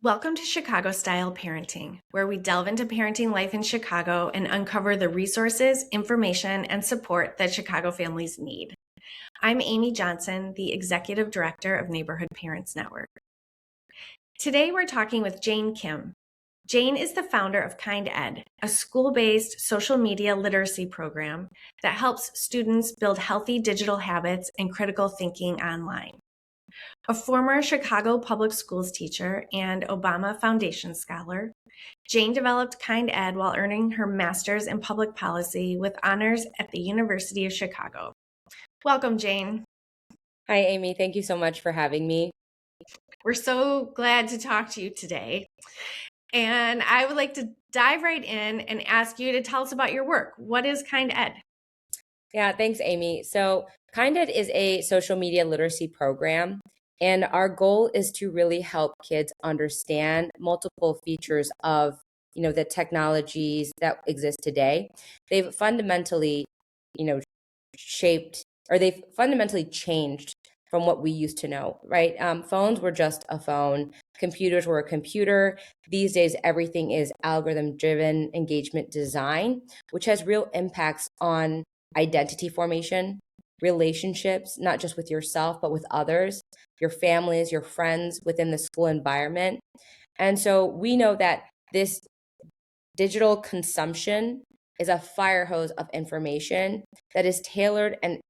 Welcome to Chicago Style Parenting, where we delve into parenting life in Chicago and uncover the resources, information, and support that Chicago families need. I'm Amy Johnson, the Executive Director of Neighborhood Parents Network. Today we're talking with Jane Kim. Jane is the founder of Kind Ed, a school-based social media literacy program that helps students build healthy digital habits and critical thinking online. A former Chicago Public Schools teacher and Obama Foundation scholar, Jane developed Kind Ed while earning her master's in public policy with honors at the University of Chicago. Welcome, Jane. Hi, Amy. Thank you so much for having me. We're so glad to talk to you today. And I would like to dive right in and ask you to tell us about your work. What is Kind Ed? Yeah, thanks, Amy. So, KindEd is a social media literacy program, and our goal is to really help kids understand multiple features of, the technologies that exist today. They've fundamentally, you know, shaped or they've fundamentally changed from what we used to know, right? Phones were just a phone, computers were a computer. These days, everything is algorithm driven engagement design, which has real impacts on identity formation, relationships, not just with yourself, but with others, your families, your friends within the school environment. And so we know that this digital consumption is a fire hose of information that is tailored and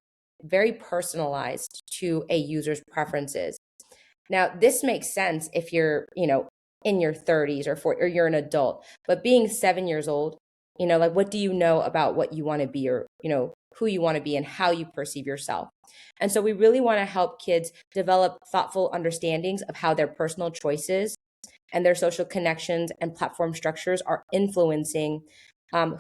very personalized to a user's preferences. Now, this makes sense if you're, in your 30s or 40, or you're an adult, but being 7 years old, like what do you know about what you want to be or, who you want to be and how you perceive yourself. And so we really want to help kids develop thoughtful understandings of how their personal choices and their social connections and platform structures are influencing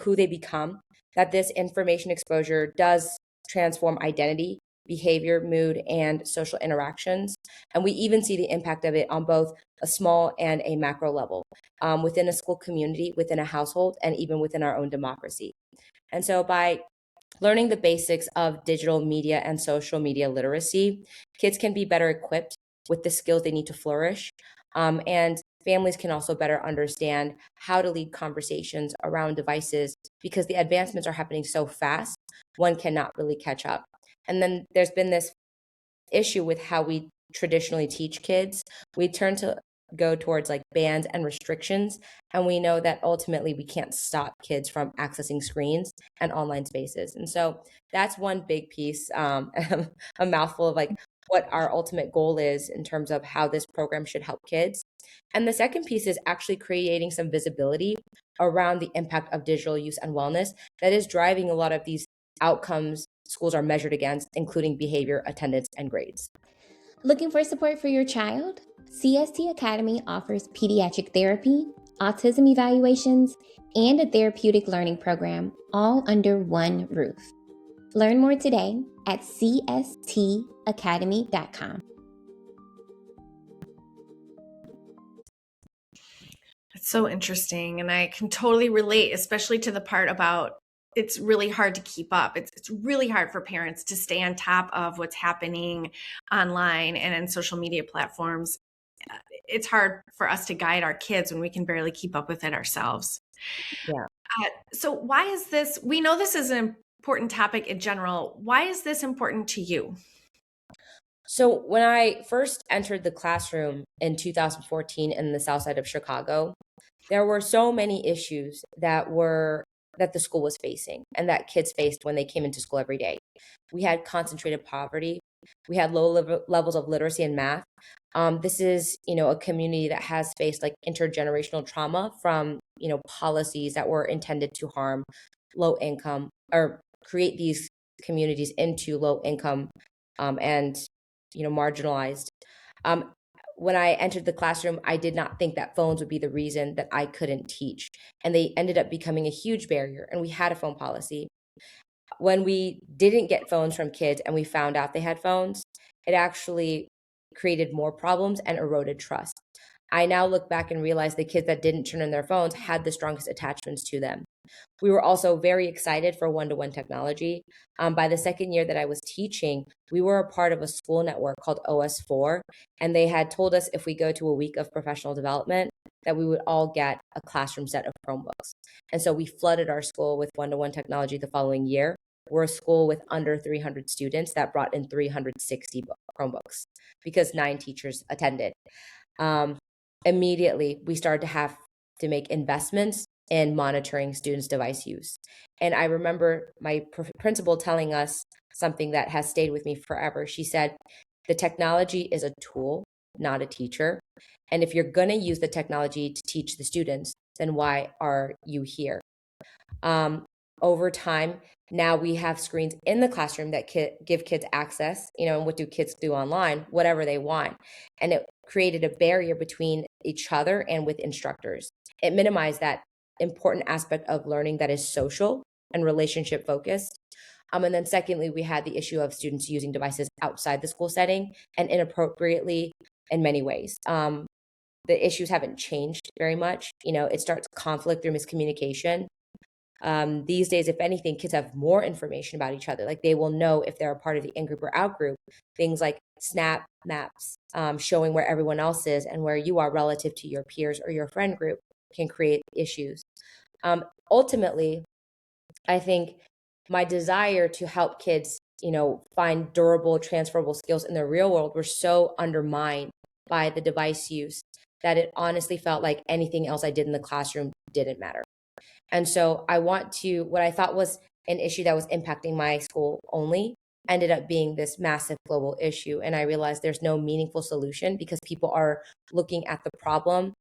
who they become, that this information exposure does transform identity, behavior, mood, and social interactions. And we even see the impact of it on both a small and a macro level within a school community, within a household, and even within our own democracy. And so by learning the basics of digital media and social media literacy, kids can be better equipped with the skills they need to flourish. And families can also better understand how to lead conversations around devices because the advancements are happening so fast, one cannot really catch up. And then there's been this issue with how we traditionally teach kids. We turn to go towards like bans and restrictions. And we know that ultimately we can't stop kids from accessing screens and online spaces. And so that's one big piece, a mouthful of like what our ultimate goal is in terms of how this program should help kids. And the second piece is actually creating some visibility around the impact of digital use and wellness that is driving a lot of these outcomes schools are measured against, including behavior, attendance, and grades. Looking for support for your child? CST Academy offers pediatric therapy, autism evaluations, and a therapeutic learning program all under one roof. Learn more today at cstacademy.com. It's so interesting. And I can totally relate, especially to the part about it's really hard to keep up. It's really hard for parents to stay on top of what's happening online and in social media platforms. It's hard for us to guide our kids when we can barely keep up with it ourselves. Yeah. So why is this? We know this is an important topic in general. Why is this important to you? So when I first entered the classroom in 2014 in the south side of Chicago, there were so many issues that the school was facing and that kids faced when they came into school every day. We had concentrated poverty. We had levels of literacy and math. This is, a community that has faced like intergenerational trauma from, policies that were intended to harm low income or create these communities into low income and, marginalized. Um, when I entered the classroom, I did not think that phones would be the reason that I couldn't teach. And they ended up becoming a huge barrier. And we had a phone policy. When we didn't get phones from kids and we found out they had phones, it actually created more problems and eroded trust. I now look back and realize the kids that didn't turn in their phones had the strongest attachments to them. We were also very excited for one-to-one technology. By the second year that I was teaching, we were a part of a school network called OS4, and they had told us if we go to a week of professional development, that we would all get a classroom set of Chromebooks. And so we flooded our school with one-to-one technology the following year. We're a school with under 300 students that brought in 360 Chromebooks because 9 teachers attended. Immediately, we started to have to make investments in monitoring students' device use. And I remember my principal telling us something that has stayed with me forever. She said, the technology is a tool, not a teacher. And if you're going to use the technology to teach the students, then why are you here? Over time, now we have screens in the classroom that give kids access, and what do kids do online? Whatever they want. And it created a barrier between each other and with instructors. It minimized that important aspect of learning that is social and relationship focused. And then secondly, we had the issue of students using devices outside the school setting and inappropriately in many ways. The issues haven't changed very much. It starts conflict through miscommunication. These days, if anything, kids have more information about each other. Like they will know if they're a part of the in-group or out-group. Things like snap maps showing where everyone else is and where you are relative to your peers or your friend group can create issues. Ultimately, I think my desire to help kids, find durable, transferable skills in the real world were so undermined by the device use that it honestly felt like anything else I did in the classroom didn't matter. And so what I thought was an issue that was impacting my school only ended up being this massive global issue. And I realized there's no meaningful solution because people are looking at the problem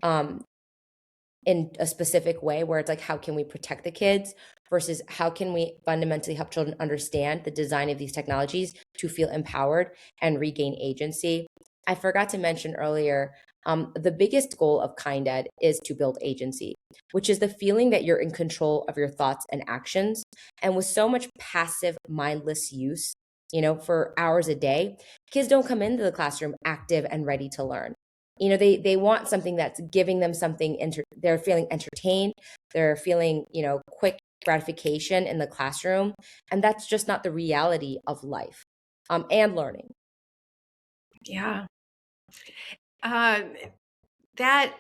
in a specific way where it's like, how can we protect the kids versus how can we fundamentally help children understand the design of these technologies to feel empowered and regain agency. I forgot to mention earlier, the biggest goal of Kind Ed is to build agency, which is the feeling that you're in control of your thoughts and actions. And with so much passive, mindless use, for hours a day, kids don't come into the classroom active and ready to learn. They want something that's giving them something, they're feeling entertained, they're feeling, quick gratification in the classroom. And that's just not the reality of life and learning. Yeah. That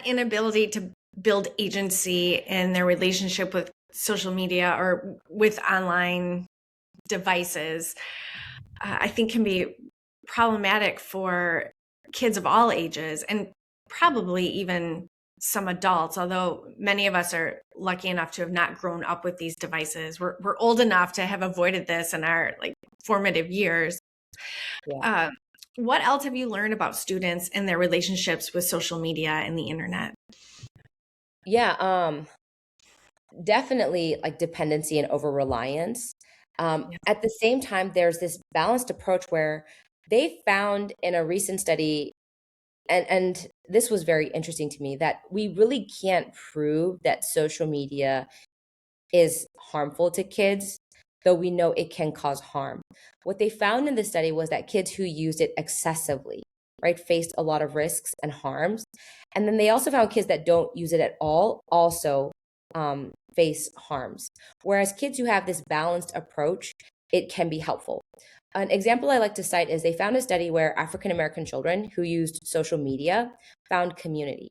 inability to build agency in their relationship with social media or with online devices, I think can be problematic for kids of all ages and probably even some adults, although many of us are lucky enough to have not grown up with these devices. We're old enough to have avoided this in our formative years. Yeah. What else have you learned about students and their relationships with social media and the internet? Yeah, definitely dependency and over reliance. At the same time, there's this balanced approach where they found in a recent study, and this was very interesting to me, that we really can't prove that social media is harmful to kids, though we know it can cause harm. What they found in the study was that kids who used it excessively, right, faced a lot of risks and harms. And then they also found kids that don't use it at all also face harms. Whereas kids who have this balanced approach, it can be helpful. An example I like to cite is they found a study where African American children who used social media found community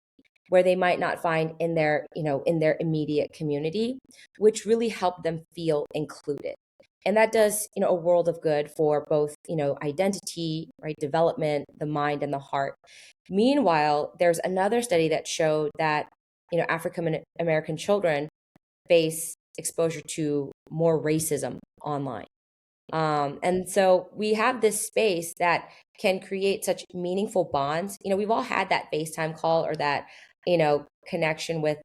where they might not find in their immediate community, which really helped them feel included. And that does, a world of good for both, identity, right, development, the mind and the heart. Meanwhile, there's another study that showed that, African American children face exposure to more racism online. And so we have this space that can create such meaningful bonds. We've all had that FaceTime call or that, connection with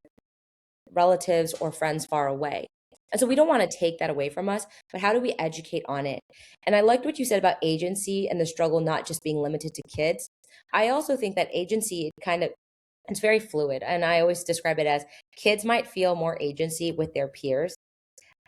relatives or friends far away. And so we don't want to take that away from us, but how do we educate on it? And I liked what you said about agency and the struggle not just being limited to kids. I also think that agency it's very fluid. And I always describe it as kids might feel more agency with their peers.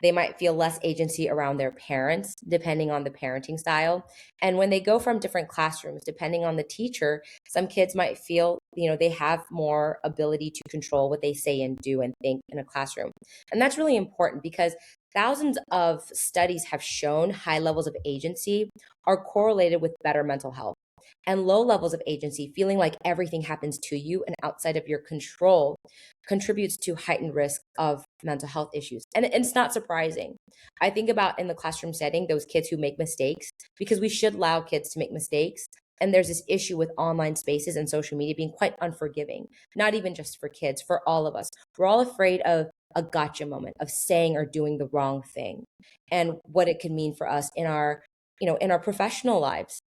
They might feel less agency around their parents, depending on the parenting style. And when they go from different classrooms, depending on the teacher, some kids might feel they have more ability to control what they say and do and think in a classroom. And that's really important because thousands of studies have shown high levels of agency are correlated with better mental health. And low levels of agency, feeling like everything happens to you and outside of your control, contributes to heightened risk of mental health issues. And it's not surprising. I think about in the classroom setting, those kids who make mistakes, because we should allow kids to make mistakes. And there's this issue with online spaces and social media being quite unforgiving, not even just for kids, for all of us. We're all afraid of a gotcha moment, of saying or doing the wrong thing, and what it can mean for us in our, in our professional lives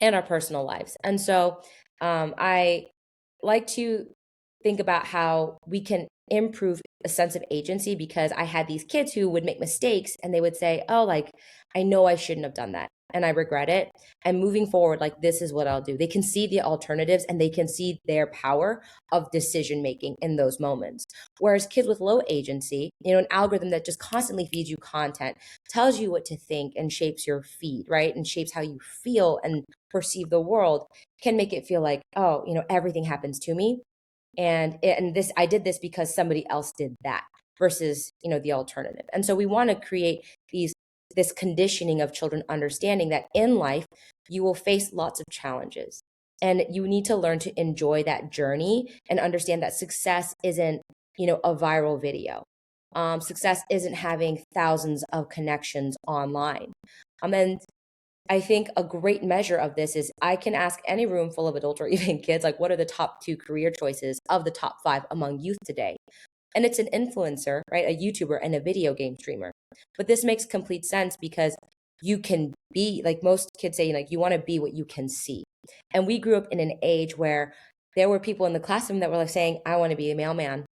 and our personal lives. And so I like to think about how we can improve a sense of agency, because I had these kids who would make mistakes and they would say, oh, like, I know I shouldn't have done that and I regret it. And moving forward, like, this is what I'll do. They can see the alternatives and they can see their power of decision making in those moments. Whereas kids with low agency, an algorithm that just constantly feeds you content, tells you what to think and shapes your feed, right? And shapes how you feel and perceive the world, can make it feel like, oh, everything happens to me. And this, I did this because somebody else did that, versus, the alternative. And so we want to create this conditioning of children understanding that in life, you will face lots of challenges and you need to learn to enjoy that journey and understand that success isn't, a viral video. Success isn't having thousands of connections online. And I think a great measure of this is I can ask any room full of adults or even kids, like, what are the top 2 career choices of the top 5 among youth today? And it's an influencer, right? A YouTuber and a video game streamer. But this makes complete sense because you can be, like most kids say, like, you want to be what you can see. And we grew up in an age where there were people in the classroom that were like saying, I want to be a mailman.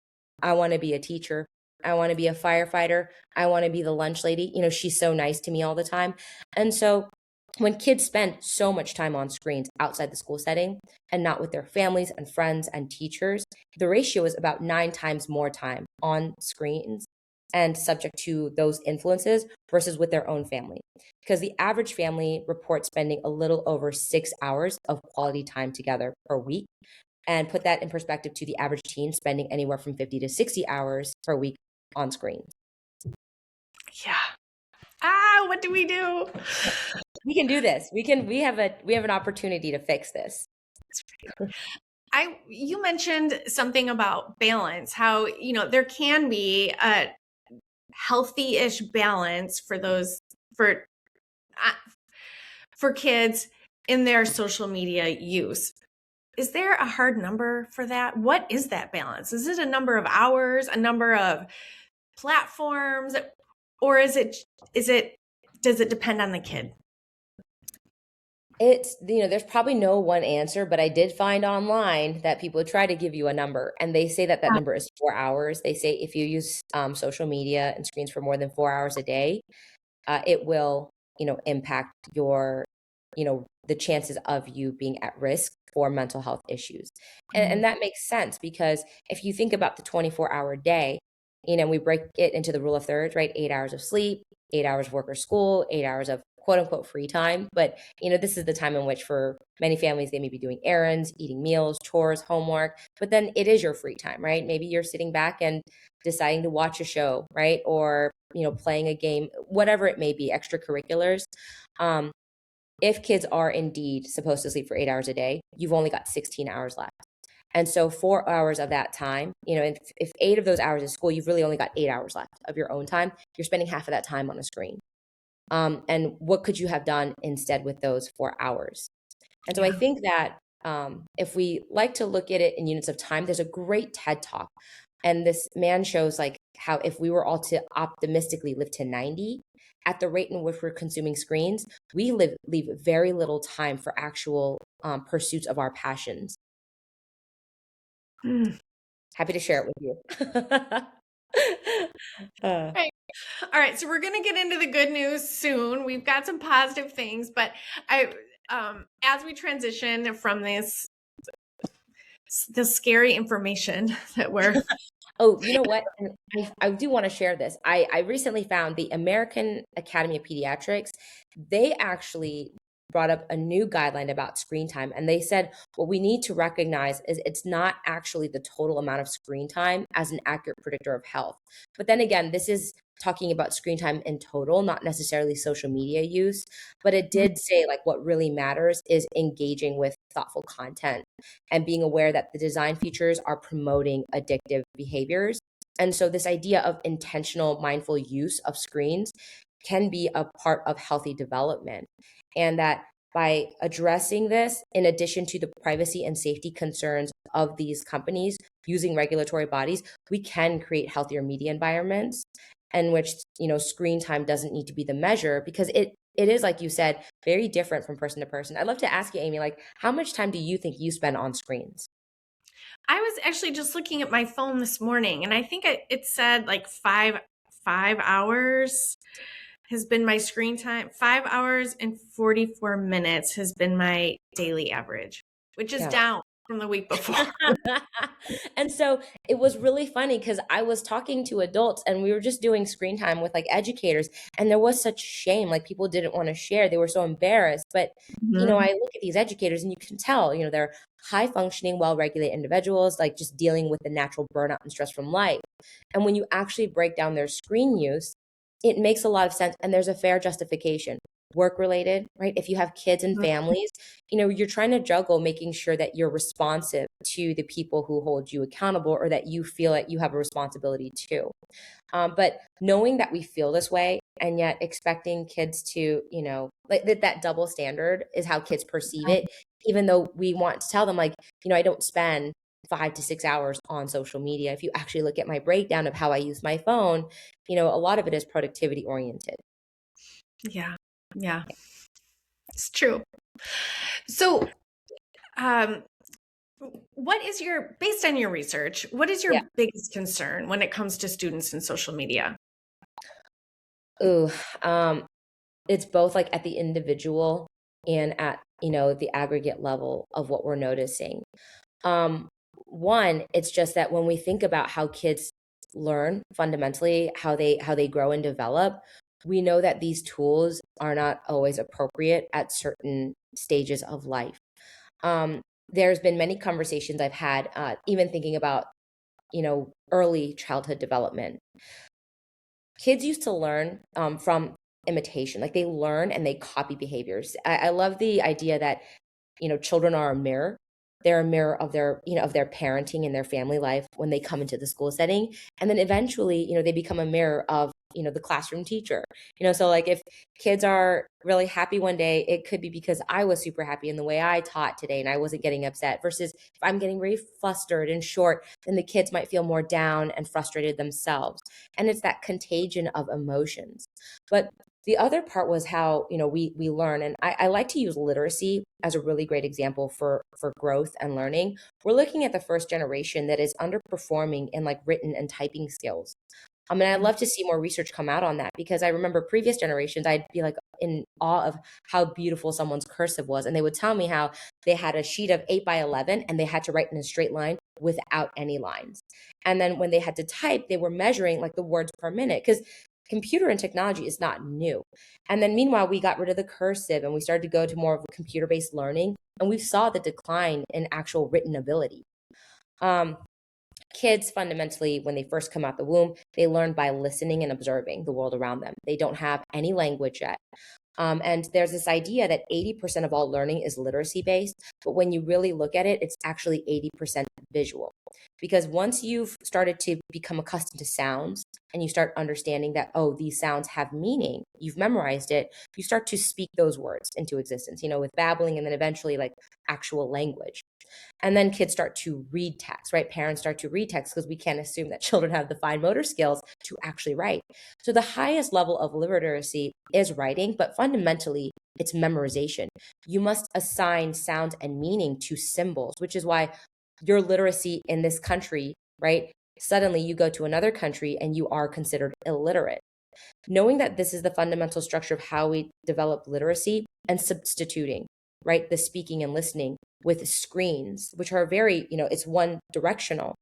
I want to be a teacher. I want to be a firefighter. I want to be the lunch lady. She's so nice to me all the time. And so when kids spend so much time on screens outside the school setting and not with their families and friends and teachers, the ratio is about 9 times more time on screens and subject to those influences versus with their own family. Because the average family reports spending a little over 6 hours of quality time together per week. And put that in perspective to the average teen spending anywhere from 50 to 60 hours per week on screens. Yeah. What do we do? We can do this. We have an opportunity to fix this. You mentioned something about balance, how, there can be a healthy-ish balance for kids in their social media use. Is there a hard number for that? What is that balance? Is it a number of hours, a number of platforms, or does it depend on the kid? It's, there's probably no one answer, but I did find online that people try to give you a number, and they say that number is 4 hours. They say if you use social media and screens for more than 4 hours a day, it will, impact your, the chances of you being at risk for mental health issues. And that makes sense, because if you think about the 24-hour day, we break it into the rule of thirds, right? 8 hours of sleep, 8 hours of work or school, 8 hours of quote unquote free time. But, this is the time in which for many families, they may be doing errands, eating meals, chores, homework, but then it is your free time, right? Maybe you're sitting back and deciding to watch a show, right? Or, playing a game, whatever it may be, extracurriculars. If kids are indeed supposed to sleep for 8 hours a day, you've only got 16 hours left. And so 4 hours of that time, if 8 of those hours is school, you've really only got 8 hours left of your own time. You're spending half of that time on a screen. And what could you have done instead with those 4 hours? And so I think that if we like to look at it in units of time, there's a great TED Talk. And this man shows like how if we were all to optimistically live to 90, at the rate in which we're consuming screens, we leave very little time for actual pursuits of our passions. Happy to share it with you. Right. All right, so we're going to get into the good news soon. We've got some positive things, but as we transition from the scary information that we're Oh, you know what? I do want to share this. I recently found the American Academy of Pediatrics. They actually brought up a new guideline about screen time. And they said what we need to recognize is it's not actually the total amount of screen time as an accurate predictor of health. But then again, this is talking about screen time in total, not necessarily social media use. But it did say like what really matters is engaging with thoughtful content and being aware that the design features are promoting addictive behaviors. And so this idea of intentional mindful use of screens can be a part of healthy development. And that by addressing this, in addition to the privacy and safety concerns of these companies using regulatory bodies, we can create healthier media environments in which, screen time doesn't need to be the measure, because it is, like you said, very different from person to person. I'd love to ask you, Amy, like, how much time do you think you spend on screens? I was actually just looking at my phone this morning, and I think it said like five hours has been my screen time. 5 hours and 44 minutes has been my daily average, which is Yeah. down from the week before. And so it was really funny because I was talking to adults and we were just doing screen time with like educators, and there was such shame. Like people didn't want to share. They were so embarrassed. But, I look at these educators and you can tell, they're high functioning, well regulated individuals, like just dealing with the natural burnout and stress from life. And when you actually break down their screen use, it makes a lot of sense. And there's a fair justification. Work related, right? If you have kids and families, you're trying to juggle making sure that you're responsive to the people who hold you accountable, or that you feel like you have a responsibility to. But knowing that we feel this way and yet expecting kids to, like that double standard is how kids perceive it, even though we want to tell them like, I don't spend 5 to 6 hours on social media. If you actually look at my breakdown of how I use my phone, a lot of it is productivity oriented. Yeah. Yeah. It's true. So, based on your research, what is your biggest concern when it comes to students and social media? Ooh, it's both like at the individual and at, the aggregate level of what we're noticing. One, it's just that when we think about how kids learn fundamentally, how they grow and develop, we know that these tools are not always appropriate at certain stages of life. There's been many conversations I've had, even thinking about, early childhood development. Kids used to learn from imitation, like they learn and they copy behaviors. I love the idea that, children are a mirror. They're a mirror of their, of their parenting and their family life when they come into the school setting. And then eventually, they become a mirror of, the classroom teacher. So like if kids are really happy one day, it could be because I was super happy in the way I taught today and I wasn't getting upset, versus if I'm getting really flustered and short, then the kids might feel more down and frustrated themselves. And it's that contagion of emotions. But the other part was how, we learn. And I like to use literacy as a really great example for growth and learning. We're looking at the first generation that is underperforming in like written and typing skills. I'd love to see more research come out on that, because I remember previous generations, I'd be like in awe of how beautiful someone's cursive was. And they would tell me how they had a sheet of 8 by 11 and they had to write in a straight line without any lines. And then when they had to type, they were measuring like the words per minute, because computer and technology is not new. And then meanwhile, we got rid of the cursive and we started to go to more of a computer-based learning. And we saw the decline in actual written ability. Kids fundamentally, when they first come out the womb, they learn by listening and observing the world around them. They don't have any language yet. And there's this idea that 80% of all learning is literacy based. But when you really look at it, it's actually 80% visual. Because once you've started to become accustomed to sounds and you start understanding that, oh, these sounds have meaning, you've memorized it, you start to speak those words into existence, with babbling and then eventually like actual language. And then kids start to read text, right? Parents start to read text because we can't assume that children have the fine motor skills to actually write. So the highest level of literacy is writing, but fundamentally it's memorization. You must assign sound and meaning to symbols, which is why your literacy in this country, right? Suddenly you go to another country and you are considered illiterate. Knowing that this is the fundamental structure of how we develop literacy, and substituting, right? The speaking and listening with screens, which are very, it's one directional.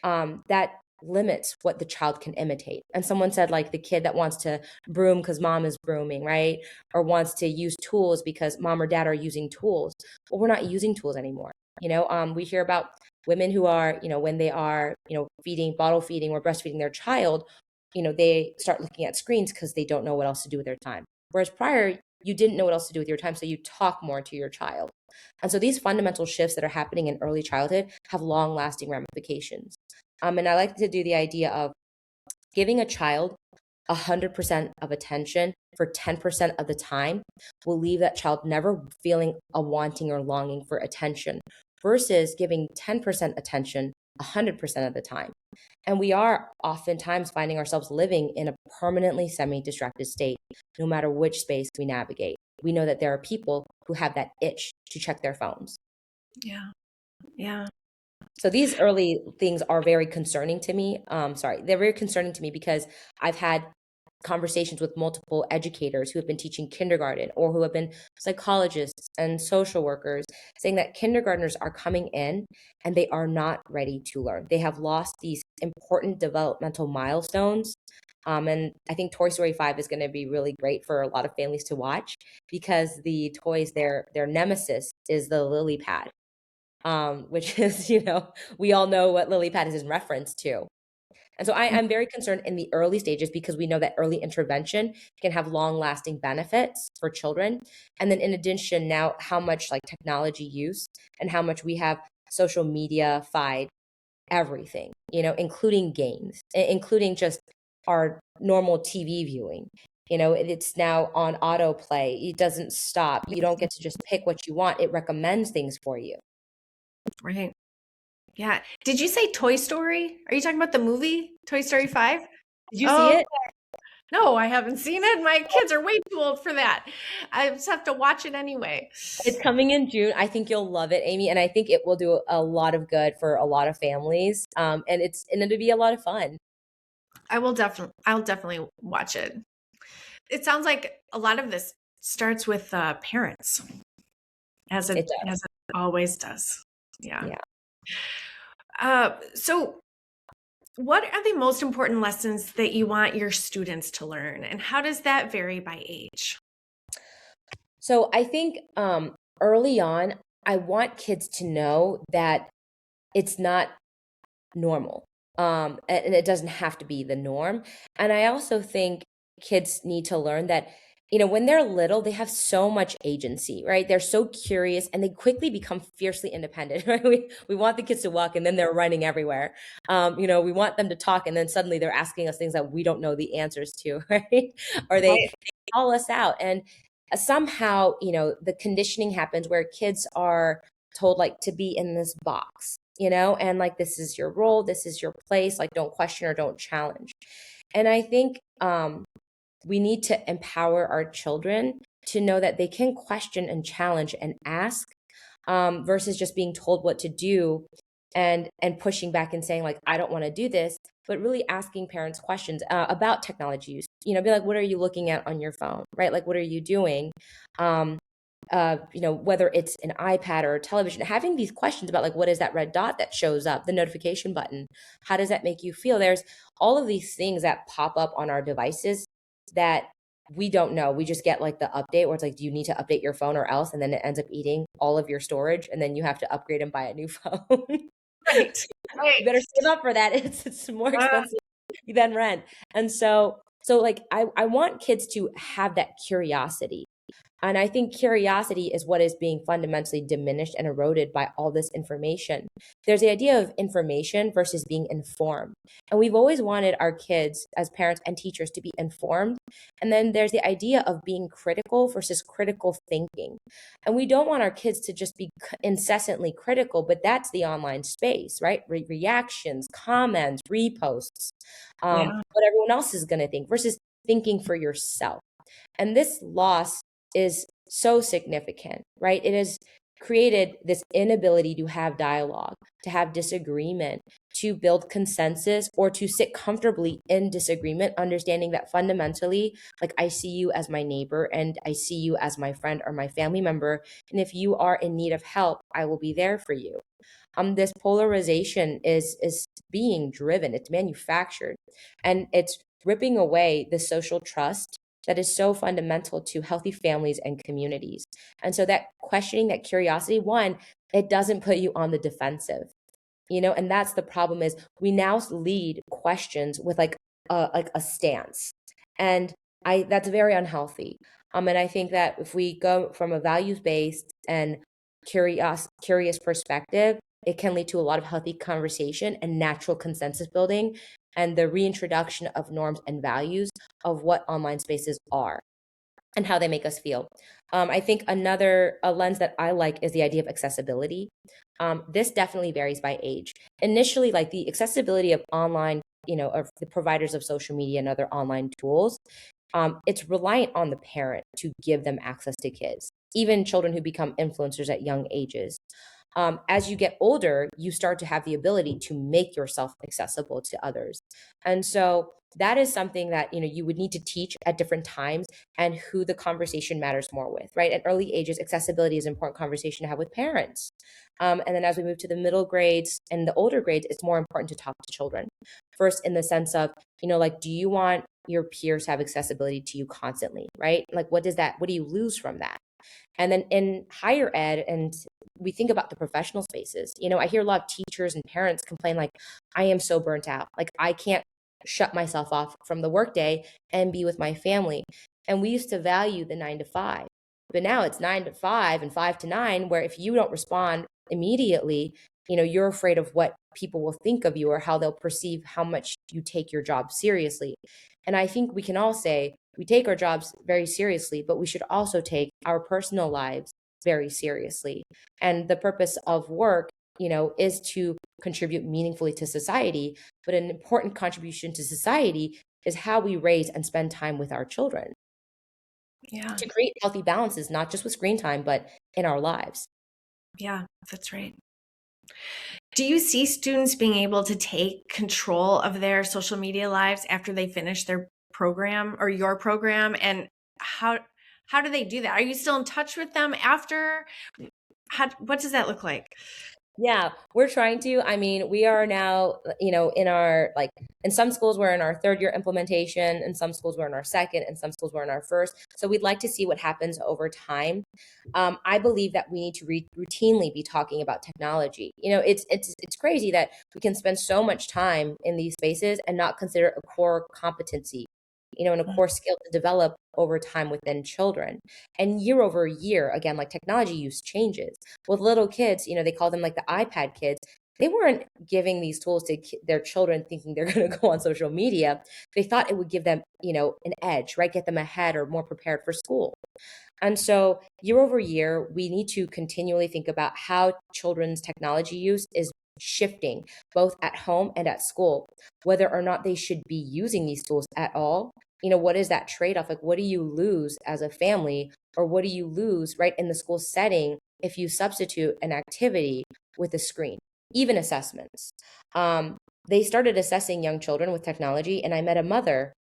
That limits what the child can imitate. And someone said, like, the kid that wants to broom because mom is brooming, right? Or wants to use tools because mom or dad are using tools. Well, we're not using tools anymore. We hear about women who are, when they are, feeding, bottle feeding or breastfeeding their child, they start looking at screens because they don't know what else to do with their time. Whereas prior, you didn't know what else to do with your time, so you talk more to your child. And so these fundamental shifts that are happening in early childhood have long lasting ramifications. And I like to do the idea of giving a child 100% of attention for 10% of the time will leave that child never feeling a wanting or longing for attention versus giving 10% attention 100% of the time. And we are oftentimes finding ourselves living in a permanently semi-distracted state, no matter which space we navigate. We know that there are people who have that itch to check their phones. Yeah. Yeah. So these early things are very concerning to me. They're very concerning to me because I've had conversations with multiple educators who have been teaching kindergarten or who have been psychologists and social workers saying that kindergartners are coming in and they are not ready to learn. They have lost these important developmental milestones. And I think Toy Story 5 is going to be really great for a lot of families to watch because the toys, their nemesis is the lily pad, which is, we all know what lily pad is in reference to. And so I'm very concerned in the early stages because we know that early intervention can have long lasting benefits for children. And then in addition, now how much like technology use and how much we have social media-fied everything, including games, including just our normal TV viewing. It's now on autoplay. It doesn't stop. You don't get to just pick what you want. It recommends things for you. Right. Yeah. Did you say Toy Story? Are you talking about the movie Toy Story 5? Did you see it? No, I haven't seen it. My kids are way too old for that. I just have to watch it anyway. It's coming in June. I think you'll love it, Amy, and I think it will do a lot of good for a lot of families. And it'll be a lot of fun. I'll definitely watch it. It sounds like a lot of this starts with parents, as it always does. Yeah. So what are the most important lessons that you want your students to learn, and how does that vary by age? So I think early on, I want kids to know that it's not normal. And it doesn't have to be the norm. And I also think kids need to learn that, when they're little, they have so much agency, right? They're so curious and they quickly become fiercely independent, right? We want the kids to walk and then they're running everywhere. We want them to talk and then suddenly they're asking us things that we don't know the answers to, right? Or they call us out. And somehow, the conditioning happens where kids are told like to be in this box, and like, this is your role, this is your place, like, don't question or don't challenge. And I think we need to empower our children to know that they can question and challenge and ask, versus just being told what to do and pushing back and saying like, I don't want to do this, but really asking parents questions about technology use. Be like, what are you looking at on your phone, right? Like, what are you doing? Whether it's an iPad or a television, having these questions about like, what is that red dot that shows up, the notification button? How does that make you feel? There's all of these things that pop up on our devices that we don't know. We just get like the update where it's like, do you need to update your phone or else? And then it ends up eating all of your storage. And then you have to upgrade and buy a new phone. Right. You better save up for that. It's more expensive than rent. And so like, I want kids to have that curiosity. And I think curiosity is what is being fundamentally diminished and eroded by all this information. There's the idea of information versus being informed. And we've always wanted our kids as parents and teachers to be informed. And then there's the idea of being critical versus critical thinking. And we don't want our kids to just be incessantly critical, but that's the online space, right? Reactions, comments, reposts, what everyone else is going to think versus thinking for yourself. And this loss is so significant, right? It is created this inability to have dialogue, to have disagreement, to build consensus, or to sit comfortably in disagreement, understanding that fundamentally, like, I see you as my neighbor and I see you as my friend or my family member. And if you are in need of help, I will be there for you. This polarization is being driven, it's manufactured, and it's ripping away the social trust that is so fundamental to healthy families and communities. And so that questioning, that curiosity, one, it doesn't put you on the defensive, and that's the problem, is we now lead questions with like a stance. And that's very unhealthy. And I think that if we go from a values-based and curious perspective, it can lead to a lot of healthy conversation and natural consensus building, and the reintroduction of norms and values of what online spaces are and how they make us feel. I think another a lens that I like is the idea of accessibility. This definitely varies by age. Initially, like, the accessibility of online, of the providers of social media and other online tools, it's reliant on the parent to give them access to kids, even children who become influencers at young ages. As you get older, you start to have the ability to make yourself accessible to others. And so that is something that you would need to teach at different times, and who the conversation matters more with, right? At early ages, accessibility is an important conversation to have with parents. And then as we move to the middle grades and the older grades, it's more important to talk to children. First, in the sense of, like, do you want your peers to have accessibility to you constantly, right? Like, what do you lose from that? And then in higher ed, and we think about the professional spaces, I hear a lot of teachers and parents complain, like, I am so burnt out. Like, I can't shut myself off from the workday and be with my family. And we used to value the 9 to 5, but now it's 9 to 5 and 5 to 9, where if you don't respond immediately, you're afraid of what people will think of you, or how they'll perceive how much you take your job seriously. And I think we can all say we take our jobs very seriously, but we should also take our personal lives very seriously. And the purpose of work, is to contribute meaningfully to society. But an important contribution to society is how we raise and spend time with our children, Yeah. to create healthy balances, not just with screen time, but in our lives. Yeah, that's right. Do you see students being able to take control of their social media lives after they finish their program or your program? And how do they do that? Are you still in touch with them after? What does that look like? Yeah, we're trying to. I mean, we are now, in some schools, we're in our third year implementation, in some schools, we're in our second, and some schools, we're in our first. So we'd like to see what happens over time. I believe that we need to routinely be talking about technology. It's crazy that we can spend so much time in these spaces and not consider a core competency, and a core skill to develop over time within children. And year over year, again, like, technology use changes. With little kids, they call them like the iPad kids. They weren't giving these tools to their children thinking they're going to go on social media. They thought it would give them, an edge, right? Get them ahead or more prepared for school. And so year over year, we need to continually think about how children's technology use is shifting, both at home and at school, whether or not they should be using these tools at all. What is that trade-off? Like, what do you lose as a family, or what do you lose, right, in the school setting if you substitute an activity with a screen? Even assessments. They started assessing young children with technology, and I met a mother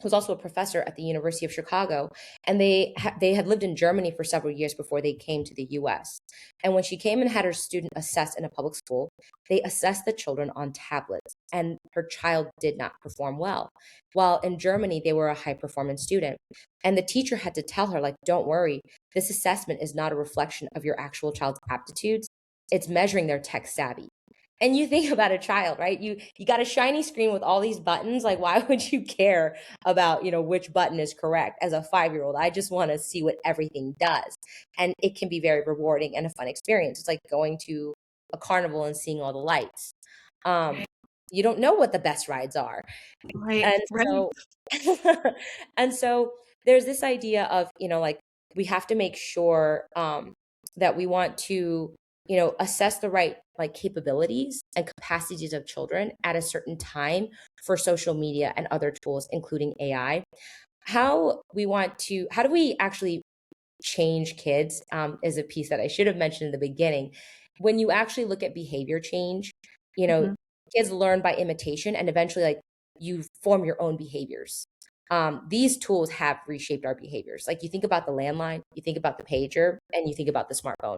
who's also a professor at the University of Chicago, and they had lived in Germany for several years before they came to the U.S. And when she came and had her student assessed in a public school, they assessed the children on tablets, and her child did not perform well. While in Germany, they were a high performance student, and the teacher had to tell her, like, don't worry, this assessment is not a reflection of your actual child's aptitudes. It's measuring their tech savvy. And you think about a child, right? You got a shiny screen with all these buttons. Like, why would you care about, which button is correct as a 5-year-old? I just want to see what everything does. And it can be very rewarding and a fun experience. It's like going to a carnival and seeing all the lights. You don't know what the best rides are. Right. And Right. so and so there's this idea of, like, we have to make sure that we want to, assess the right, like, capabilities and capacities of children at a certain time for social media and other tools, including AI. How do we actually change kids is a piece that I should have mentioned in the beginning. When you actually look at behavior change, you know, Mhm. kids learn by imitation and eventually like you form your own behaviors. These tools have reshaped our behaviors. Like you think about the landline, you think about the pager, and you think about the smartphone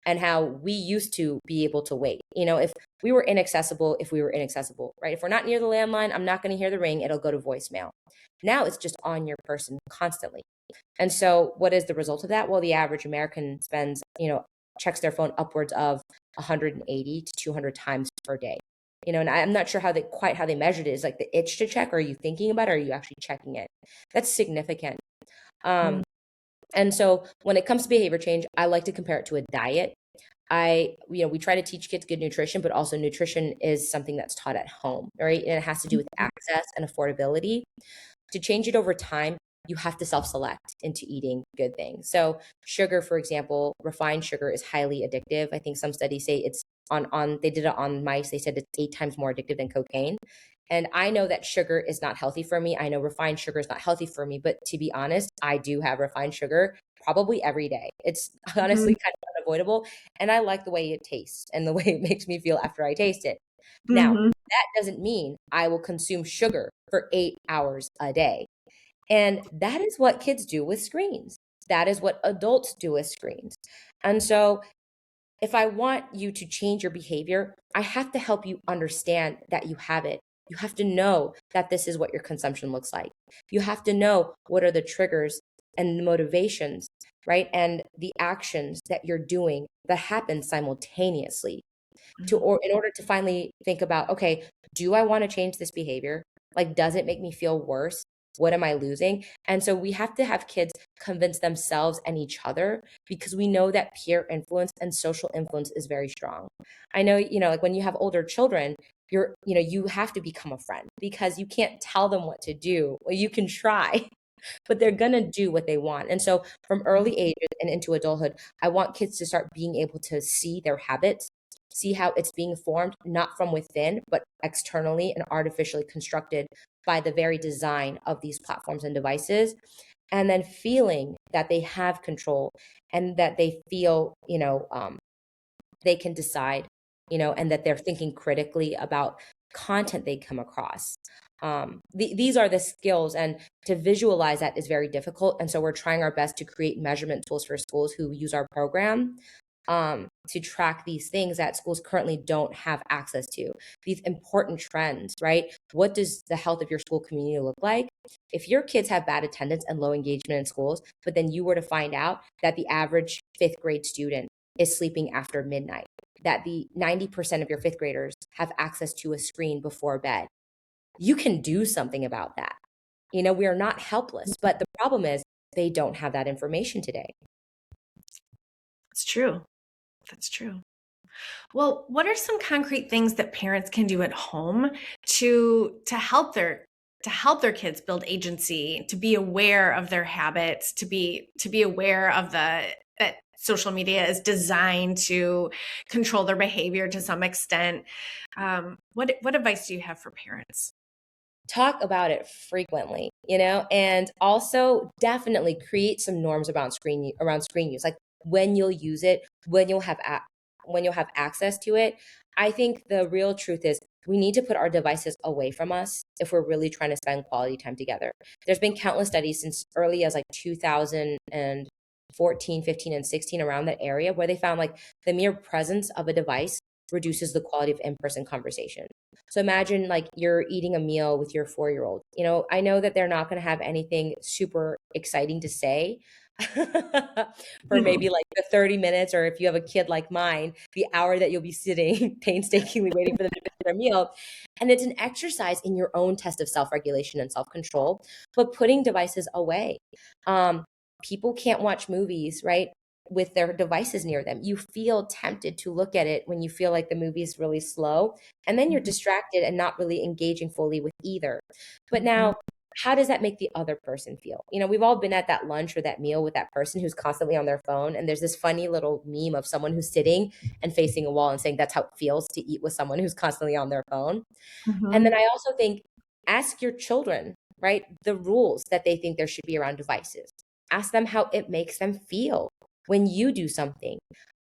and how we used to be able to wait. If we were inaccessible, right? If we're not near the landline, I'm not going to hear the ring. It'll go to voicemail. Now it's just on your person constantly. And so what is the result of that? Well, the average American spends, checks their phone upwards of 180 to 200 times per day. And I'm not sure how they measured it. Is like the itch to check. Are you thinking about it? Or are you actually checking it? That's significant. Mhm. And so when it comes to behavior change, I like to compare it to a diet. We try to teach kids good nutrition, but also nutrition is something that's taught at home, right? And it has to do with access and affordability. To change it over time, you have to self-select into eating good things. So sugar, for example, refined sugar is highly addictive. I think some studies say it's on they did it on mice. They said it's 8 times more addictive than cocaine. And I know that sugar is not healthy for me. I know refined sugar is not healthy for me, but to be honest, I do have refined sugar probably every day. It's honestly Mhm. kind of unavoidable. And I like the way it tastes and the way it makes me feel after I taste it. Now, Mhm. that doesn't mean I will consume sugar for 8 hours a day. And that is what kids do with screens. That is what adults do with screens. And so, if I want you to change your behavior, I have to help you understand that you have it. You have to know that this is what your consumption looks like. You have to know what are the triggers and the motivations, right? And the actions that you're doing that happen simultaneously in order to finally think about, okay, do I want to change this behavior? Like, does it make me feel worse? What am I losing? And so we have to have kids convince themselves and each other because we know that peer influence and social influence is very strong. I know, like when you have older children, you have to become a friend because you can't tell them what to do. Well, you can try, but they're going to do what they want. And so from early ages and into adulthood, I want kids to start being able to see their habits, see how it's being formed, not from within, but externally and artificially constructed by the very design of these platforms and devices. And then feeling that they have control and that they feel, they can decide, and that they're thinking critically about content they come across. These are the skills, and to visualize that is very difficult. And so we're trying our best to create measurement tools for schools who use our program to track these things that schools currently don't have access to. These important trends, right? What does the health of your school community look like? If your kids have bad attendance and low engagement in schools, but then you were to find out that the average fifth grade student is sleeping after midnight, that the 90% of your fifth graders have access to a screen before bed, you can do something about that. We are not helpless, but the problem is they don't have that information today. It's true. That's true. Well, what are some concrete things that parents can do at home to help their kids build agency, to be aware of their habits, to be aware of that social media is designed to control their behavior to some extent? What advice do you have for parents? Talk about it frequently, and also definitely create some norms around screen use, like when you'll use it, when you'll have access to it. I think the real truth is we need to put our devices away from us if we're really trying to spend quality time together. There's been countless studies since early as like 2014, 15, and 16 around that area where they found like the mere presence of a device reduces the quality of in-person conversation. So imagine like you're eating a meal with your 4-year-old. I know that they're not going to have anything super exciting to say for maybe like the 30 minutes, or if you have a kid like mine, the hour that you'll be sitting painstakingly waiting for them to finish their meal. And it's an exercise in your own test of self-regulation and self-control, but putting devices away. People can't watch movies, right, with their devices near them. You feel tempted to look at it when you feel like the movie is really slow, and then you're distracted and not really engaging fully with either. But now, how does that make the other person feel? We've all been at that lunch or that meal with that person who's constantly on their phone, and there's this funny little meme of someone who's sitting and facing a wall and saying that's how it feels to eat with someone who's constantly on their phone. And then Mhm. I also think ask your children, right, the rules that they think there should be around devices. Ask them how it makes them feel when you do something.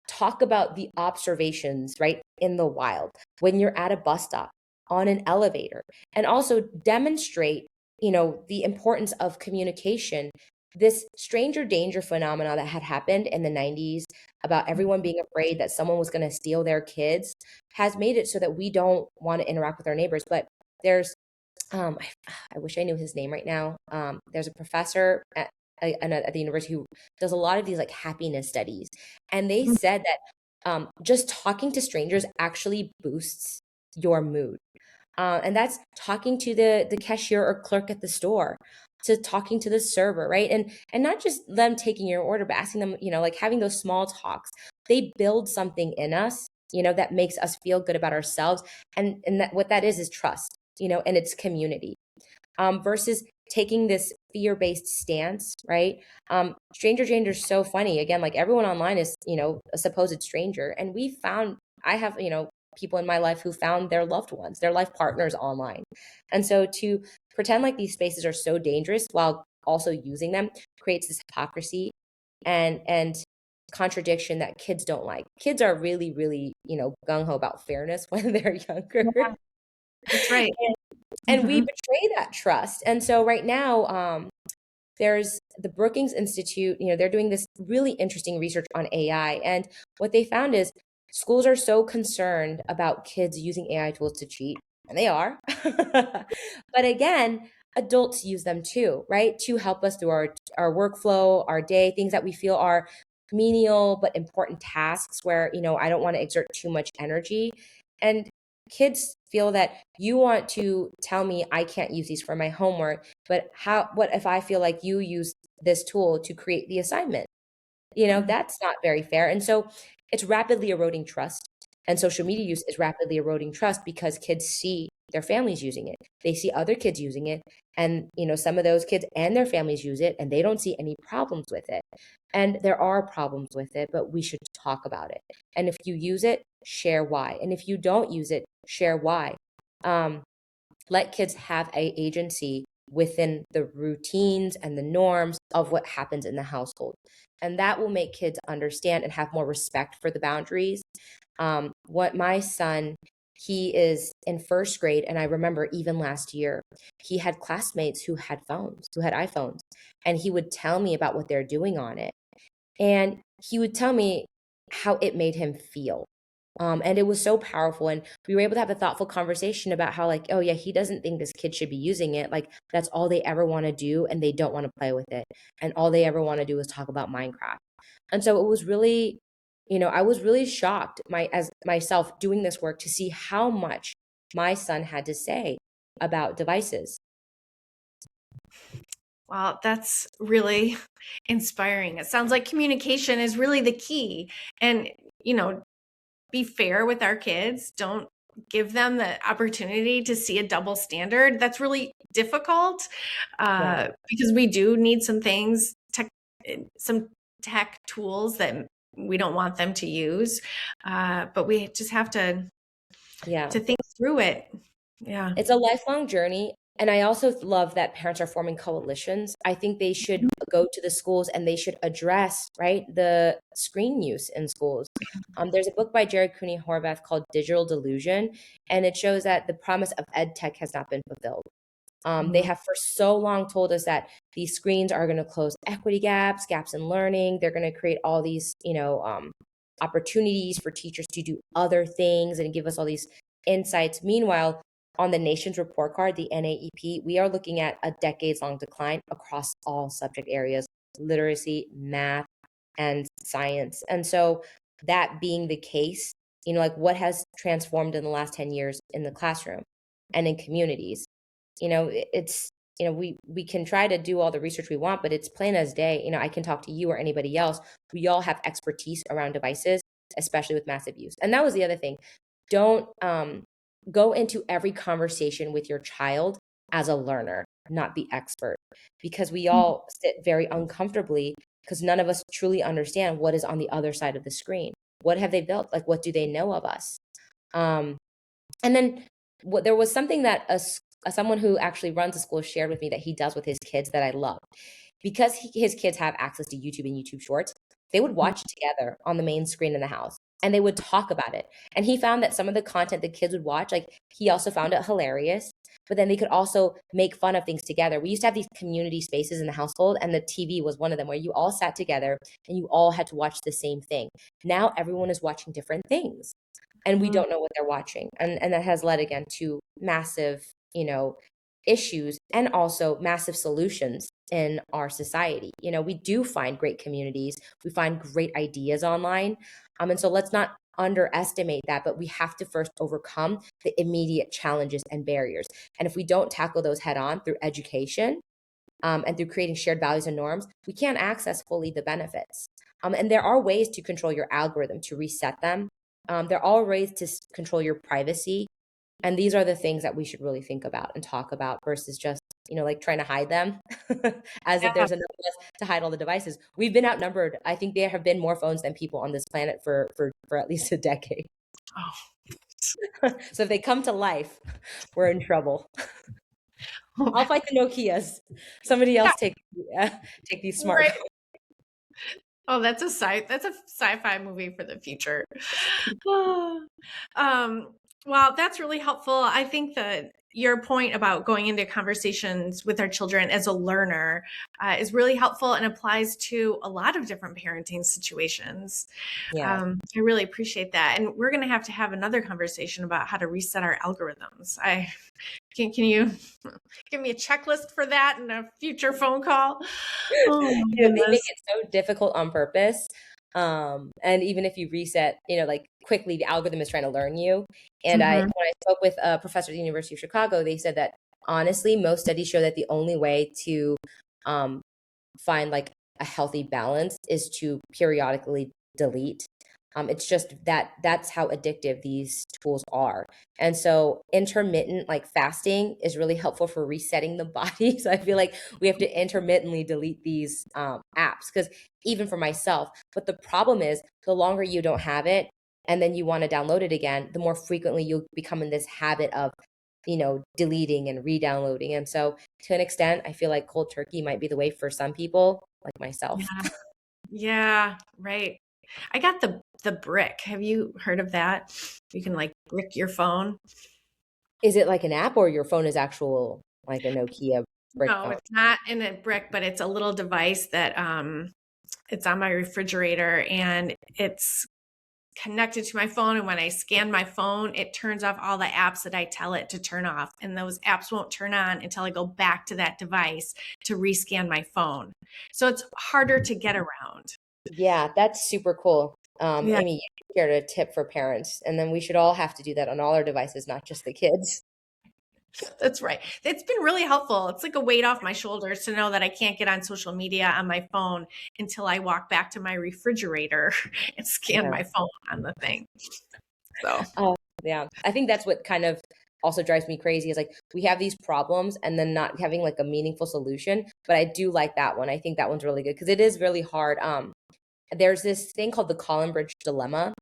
Talk about the observations, right, in the wild, when you're at a bus stop, on an elevator, and also demonstrate, the importance of communication. This stranger danger phenomena that had happened in the 90s about everyone being afraid that someone was going to steal their kids has made it so that we don't want to interact with our neighbors. But there's I wish I knew his name right now. There's a professor at the university who does a lot of these like happiness studies, and they said that just talking to strangers actually boosts your mood, and that's talking to the cashier or clerk at the store, to talking to the server, right? And not just them taking your order, but asking them, like having those small talks. They build something in us, that makes us feel good about ourselves, and that what that is trust, and it's community, versus taking this fear-based stance, right? Stranger danger is so funny. Again, like everyone online is, a supposed stranger. And I have, people in my life who found their loved ones, their life partners online. And so to pretend like these spaces are so dangerous while also using them creates this hypocrisy and contradiction that kids don't like. Kids are really, really, gung-ho about fairness when they're younger. Yeah, that's right. And we Mhm. betray that trust. And so right now, there's the Brookings Institute, they're doing this really interesting research on AI. And what they found is schools are so concerned about kids using AI tools to cheat, and they are. But again, adults use them too, right? To help us through our workflow, our day, things that we feel are menial but important tasks where, I don't want to exert too much energy. And kids feel that you want to tell me I can't use these for my homework, but what if I feel like you use this tool to create the assignment? That's not very fair. And so it's rapidly eroding trust. And social media use is rapidly eroding trust because kids see their families using it. They see other kids using it. And, some of those kids and their families use it and they don't see any problems with it. And there are problems with it, but we should talk about it. And if you use it, share why. And if you don't use it, share why. Um, Let kids have a agency within the routines and the norms of what happens in the household, and that will make kids understand and have more respect for the boundaries. What my son, he is in first grade, and I remember even last year he had classmates who had iPhones, and he would tell me about what they're doing on it, and he would tell me how it made him feel. And it was so powerful. And we were able to have a thoughtful conversation about how, like, oh, yeah, he doesn't think this kid should be using it. Like, that's all they ever want to do. And they don't want to play with it. And all they ever want to do is talk about Minecraft. And so it was really, I was really shocked as myself doing this work to see how much my son had to say about devices. Wow, that's really inspiring. It sounds like communication is really the key. And, be fair with our kids. Don't give them the opportunity to see a double standard. That's really difficult Yeah. because we do need some tech tools that we don't want them to use. But we just have Yeah. to think through it. Yeah. It's a lifelong journey. And I also love that parents are forming coalitions. I think they should go to the schools and they should address, right, the screen use in schools. There's a book by Jared Cooney Horvath called Digital Delusion, and it shows that the promise of ed tech has not been fulfilled. They have for so long told us that these screens are going to close equity gaps in learning. They're going to create all these, opportunities for teachers to do other things and give us all these insights. Meanwhile, on the nation's report card, the NAEP, we are looking at a decades-long decline across all subject areas, literacy, math, and science. And so that being the case, like what has transformed in the last 10 years in the classroom and in communities? It's, we can try to do all the research we want, but it's plain as day. I can talk to you or anybody else. We all have expertise around devices, especially with massive use. And that was the other thing. Don't go into every conversation with your child as a learner, not the expert, because we all sit very uncomfortably because none of us truly understand what is on the other side of the screen. What have they built? Like, what do they know of us? And then there was something that someone who actually runs a school shared with me that he does with his kids that I love. because his kids have access to YouTube and YouTube Shorts, they would Mhm. watch together on the main screen in the house and they would talk about it. And he found that some of the content the kids would watch, like he also found it hilarious, but then they could also make fun of things together. We used to have these community spaces in the household, and the TV was one of them where you all sat together and you all had to watch the same thing. Now everyone is watching different things and we Mhm. don't know what they're watching. And that has led again to massive, issues and also massive solutions in our society. We do find great communities, we find great ideas online. And so let's not underestimate that, but we have to first overcome the immediate challenges and barriers. And if we don't tackle those head on through education, and through creating shared values and norms, we can't access fully the benefits. And there are ways to control your algorithm, to reset them. There are ways to control your privacy. And these are the things that we should really think about and talk about versus just, like trying to hide them as if Yeah. there's enough of us to hide all the devices. We've been outnumbered. I think there have been more phones than people on this planet for at least a decade. Oh. So if they come to life, we're in trouble. I'll fight the Nokias. Somebody else take these smartphones. Right. Oh, that's a sci-fi movie for the future. um, well, that's really helpful. I think that your point about going into conversations with our children as a learner is really helpful and applies to a lot of different parenting situations. Yeah. I really appreciate that. And we're going to have another conversation about how to reset our algorithms. Can you give me a checklist for that in a future phone call? Oh my They make goodness. it so difficult on purpose. And even if you reset, like quickly, the algorithm is trying to learn you. And when I spoke with a professor at the University of Chicago, they said that honestly, most studies show that the only way to find like a healthy balance is to periodically delete. It's just that's how addictive these tools are. And so intermittent like fasting is really helpful for resetting the body. So I feel like we have to intermittently delete these apps because even for myself, but the problem is the longer you don't have it and then you want to download it again, the more frequently you'll become in this habit of deleting and re-downloading. And so to an extent, I feel like cold turkey might be the way for some people like myself. Yeah. Yeah, right. I got the brick. Have you heard of that? You can like brick your phone. Is it like an app or your phone is actual like a Nokia brick No, phone? it's not in a brick, but it's a little device that it's on my refrigerator and it's connected to my phone. And when I scan my phone, it turns off all the apps that I tell it to turn off. And those apps won't turn on until I go back to that device to rescan my phone. So it's harder to get around. Yeah, that's super cool. Yeah. Amy, you shared a tip for parents, and then we should all have to do that on all our devices, not just the kids. That's right. It's been really helpful. It's like a weight off my shoulders to know that I can't get on social media on my phone until I walk back to my refrigerator and scan Yeah. my phone on the thing. So, Yeah, I think that's what kind of also drives me crazy is like we have these problems and then not having like a meaningful solution. But I do like that one. I think that one's really good because it is really hard. There's this thing called the Collinbridge dilemma,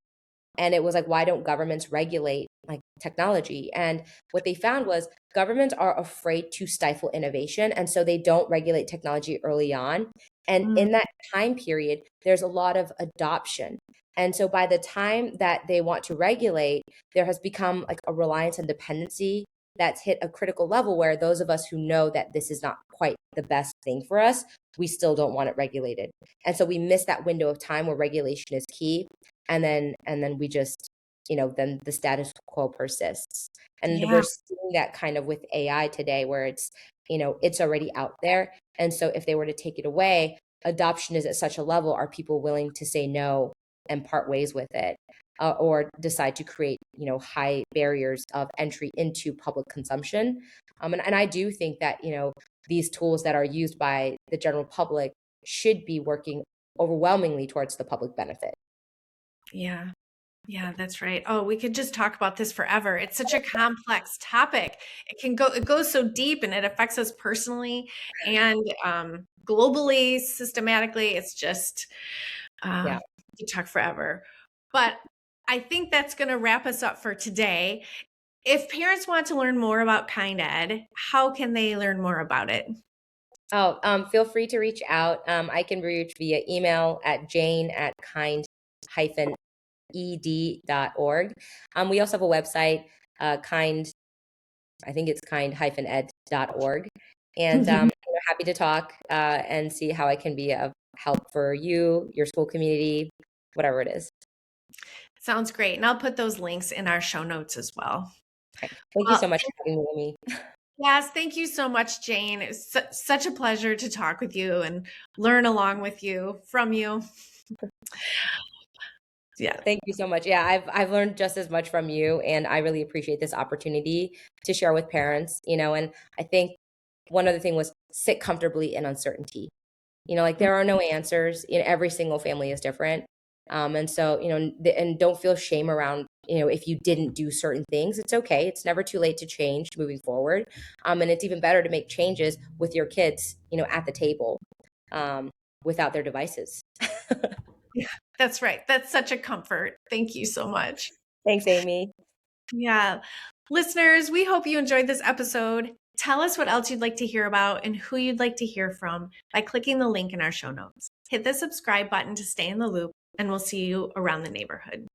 and it was like, why don't governments regulate like technology? And what they found was governments are afraid to stifle innovation, and so they don't regulate technology early on. And mm, in that time period, there's a lot of adoption. And so by the time that they want to regulate, there has become like a reliance and dependency that's hit a critical level where those of us who know that this is not quite the best thing for us, we still don't want it regulated. And so we miss that window of time where regulation is key, and then we just then the status quo persists. And yeah. we're seeing that kind of with AI today where it's already out there, and so if they were to take it away, adoption is at such a level, are people willing to say no and part ways with it, or decide to create high barriers of entry into public consumption? And I do think that these tools that are used by the general public should be working overwhelmingly towards the public benefit. Yeah. Yeah, that's right. Oh, we could just talk about this forever. It's such a complex topic. It goes so deep and it affects us personally and globally, systematically. It's just, Yeah. we could talk forever. But I think that's going to wrap us up for today. If parents want to learn more about Kind Ed, how can they learn more about it? Feel free to reach out. I can be reached via email at jane@kind-ed.org. We also have a website, I think it's kind-ed.org. And happy to talk and see how I can be of help for you, your school community, whatever it is. Sounds great. And I'll put those links in our show notes as well. Okay. Thank you so much for having me. Yes, thank you so much, Jane. It's such a pleasure to talk with you and learn along with you, from you. Yeah. Thank you so much. Yeah, I've learned just as much from you, and I really appreciate this opportunity to share with parents, and I think one other thing was sit comfortably in uncertainty. Like there are no answers. Every single family is different. And so, and don't feel shame around, if you didn't do certain things. It's okay. It's never too late to change moving forward. And it's even better to make changes with your kids, at the table, without their devices. Yeah, that's right. That's such a comfort. Thank you so much. Thanks, Amy. Yeah. Listeners, we hope you enjoyed this episode. Tell us what else you'd like to hear about and who you'd like to hear from by clicking the link in our show notes. Hit the subscribe button to stay in the loop, and we'll see you around the neighborhood.